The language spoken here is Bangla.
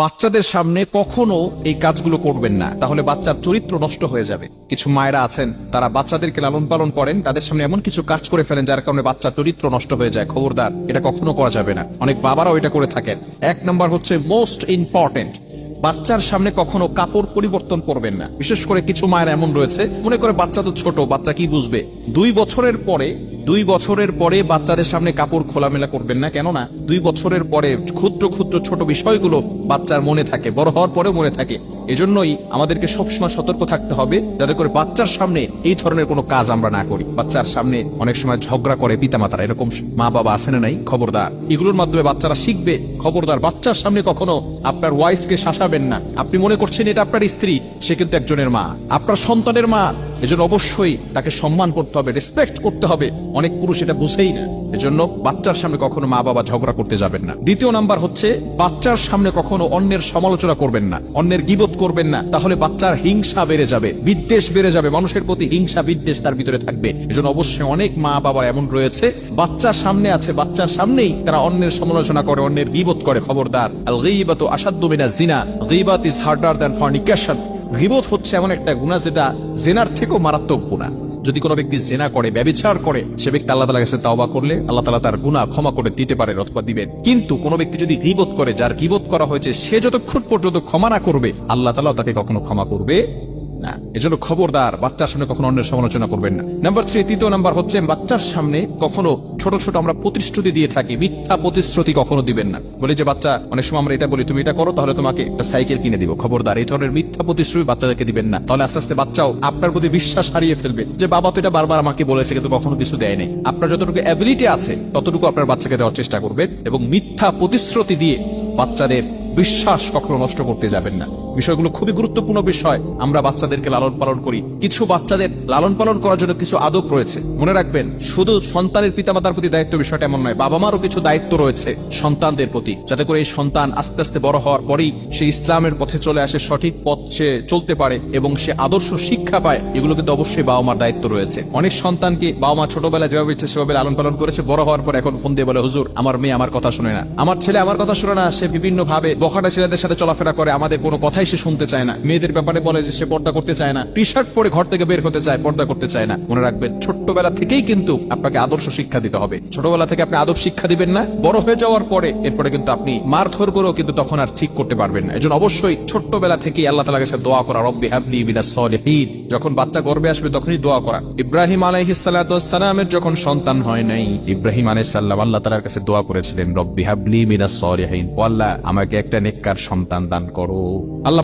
বাচ্চাদের সামনে কখনো এই কাজগুলো করবেন না, তাহলে বাচ্চার চরিত্র নষ্ট হয়ে যাবে। কিছু মায়েরা আছেন, তারা বাচ্চাদেরকে লালন পালন করেন, তাদের সামনে এমন কিছু কাজ করে ফেলেন যার কারণে বাচ্চার চরিত্র নষ্ট হয়ে যায়। খবরদার, এটা কখনো করা যাবে না। অনেক বাবারাও এটা করে থাকেন। 1 নম্বর হচ্ছে মোস্ট ইম্পর্টেন্ট, বাচ্চার সামনে কখনো কাপড় পরিবর্তন করবেন না। বিশেষ করে কিছু মায়ের এমন রয়েছে, মনে করে বাচ্চা তো ছোট, বাচ্চা কি বুঝবে। 2 বছরের পরে বাচ্চাদের সামনে কাপড় খোলামেলা করবেন না। কেননা 2 বছরের পরে ক্ষুদ্র ক্ষুদ্র ছোট বিষয়গুলো বাচ্চার মনে থাকে, বড় হওয়ার পরেও মনে থাকে। এজন্যই আমাদেরকে সবসময় সতর্ক থাকতে হবে যাতে করে বাচ্চার সামনে এই ধরনের কোনো কাজ আমরা না করি। বাচ্চার সামনে অনেক সময় ঝগড়া করে পিতামাতারা, এরকম মা বাবা আছে না নাই? খবরদার, এগুলোর মাধ্যমে বাচ্চারা শিখবে। খবরদার, বাচ্চার সামনে কখনো আপনার ওয়াইফকে শাসাবেন না। আপনি মনে করছেন এটা আপনার স্ত্রী, সে কিন্তু একজনের মা, আপনার সন্তানের মা। এজন্য অবশ্যই তাকে সম্মান করতে হবে, রেসপেক্ট করতে হবে। অনেক পুরুষ এটা বুঝেই না। এজন্য বাচ্চার সামনে কখনো মা বাবা ঝগড়া করতে যাবেন না। 2 নাম্বার হচ্ছে, বাচ্চার সামনে কখনো অন্যের সমালোচনা করবেন না, অন্যের গীবত করবেন না। তাহলে বাচ্চার হিংসা বেড়ে যাবে, বিদ্বেষ বেড়ে যাবে, মানুষের প্রতি হিংসা বিদ্বেষ তার ভিতরে থাকবে। এজন্য অবশ্যই অনেক মা বাবা এমন রয়েছে, বাচ্চার সামনে আছে, বাচ্চার সামনেই তারা অন্যের সমালোচনা করে, অন্যের গীবত করে। খবরদার, আল গীবাতু আশাদ্দু মিনাজ জিনা, গীবাত ইজ হার্ডার দ্যান ফরনিকেশন। গীবত হচ্ছে এমন একটা গুনাহ যেটা জেনার থেকেও মারাত্মক গুনাহ। যদি কোনো ব্যক্তি জেনা করে, ব্যভিচার করে, সে ব্যক্তি আল্লাহ তাআলার কাছে তাওবা করলে আল্লাহ তাআলা তার গুনাহ ক্ষমা করে দিতে পারেন অথবা দিবেন। কিন্তু কোনো ব্যক্তি যদি গীবত করে, যার গীবত করা হয়েছে, সে যতক্ষণ পর্যন্ত ক্ষমা না করবে আল্লাহ তাআলা তাকে কখনো ক্ষমা করবে না। এজন্য খবরদার, বাচ্চার সামনে কখনো অন্যের সমালোচনা করবেন না। নাম্বার 3, 3 নাম্বার হচ্ছে, বাচ্চার সামনে কখনো ছোট ছোট আমরা প্রতিশ্রুতি দিয়ে থাকি, মিথ্যা প্রতিশ্রুতি কখনো দিবেন না। বলি যে বাচ্চা, অনেক সময় আমরা এটা বলি, তুমি এটা করো তাহলে তোমাকে একটা সাইকেল কিনে দিব। খবরদার, এই ধরনের মিথ্যা প্রতিশ্রুতি বাচ্চাদেরকে দিবেন না। তাহলে আস্তে আস্তে বাচ্চাও আপনার প্রতি বিশ্বাস হারিয়ে ফেলবে যে বাবা তো এটা বারবার আমাকে বলেছে কিন্তু কখনো কিছু দেয় নাই। আপনার যতটুকু অ্যাবিলিটি আছে ততটুকু আপনার বাচ্চাকে দেওয়ার চেষ্টা করবেন, এবং মিথ্যা প্রতিশ্রুতি দিয়ে বাচ্চাদের বিশ্বাস কখনো নষ্ট করতে যাবেন না। বিষয়গুলো খুবই গুরুত্বপূর্ণ বিষয়। আমরা বাচ্চাদেরকে লালন পালন করি, কিছু বাচ্চাদের লালন পালন করার জন্য কিছু আদব রয়েছে। মনে রাখবেন, শুধু সন্তানের পিতামাতার প্রতি দায়িত্ব বিষয়টা এমন নয়, বাবা মারও কিছু দায়িত্ব রয়েছে সন্তানদের প্রতি, যাতে করে এই সন্তান আস্তে আস্তে বড় হওয়ার পরেই সে ইসলামের পথে চলে আসে, সঠিক পথ সে চলতে পারে এবং সে আদর্শ শিক্ষা পায়। এগুলো কিন্তু অবশ্যই বাবা মার দায়িত্ব রয়েছে। অনেক সন্তানকে বাবা মা ছোটবেলায় যেভাবে ইচ্ছে সেভাবে লালন পালন করেছে, বড় হওয়ার পর এখন ফোন দিয়ে বলে, হুজুর আমার মেয়ে আমার কথা শুনে না, আমার ছেলে আমার কথা শুনে না। সে বিভিন্ন ভাবে বখাটা ছেলেদের সাথে চলাফেরা করে, আমাদের কোনো কথাই সে শুনতে চায় না। মেয়েদের ব্যাপারে বলে যে সে পর্দা করতে চায় না, টি শার্ট পরে ঘর থেকে বের হতে চায়, পর্দা করতে চায় না। মনে রাখবেন, ছোট্টবেলা থেকেই কিন্তু আপনাকে আদর্শ শিক্ষা দিতে হবে। ছোটবেলা থেকে আপনি আদব শিক্ষা দিবেন না, বড় হয়ে যাওয়ার পরে এরপরে কিন্তু আপনি মারধর করেও কিন্তু তখন আর ঠিক করতে পারবেন না। এজন্য অবশ্যই ছোট্টবেলা থেকেই আল্লাহ তাআলার কাছে দোয়া করা, রব্বি হাবলি মিনাস সলিহিন। যখন বাচ্চা গর্ভে আসবে তখনই দোয়া করা। ইব্রাহিম আলাইহিস সালাতু ওয়াস সালামের যখন সন্তান হয় নাই, ইব্রাহিম আলাইহিস সালাম আল্লাহ তাআলার কাছে দোয়া করেছিলেন, রব্বি হাবলি মিনাস সলিহিন, ও আল্লাহ আমাকে একটা নেককার সন্তান দান করো। আল্লাহ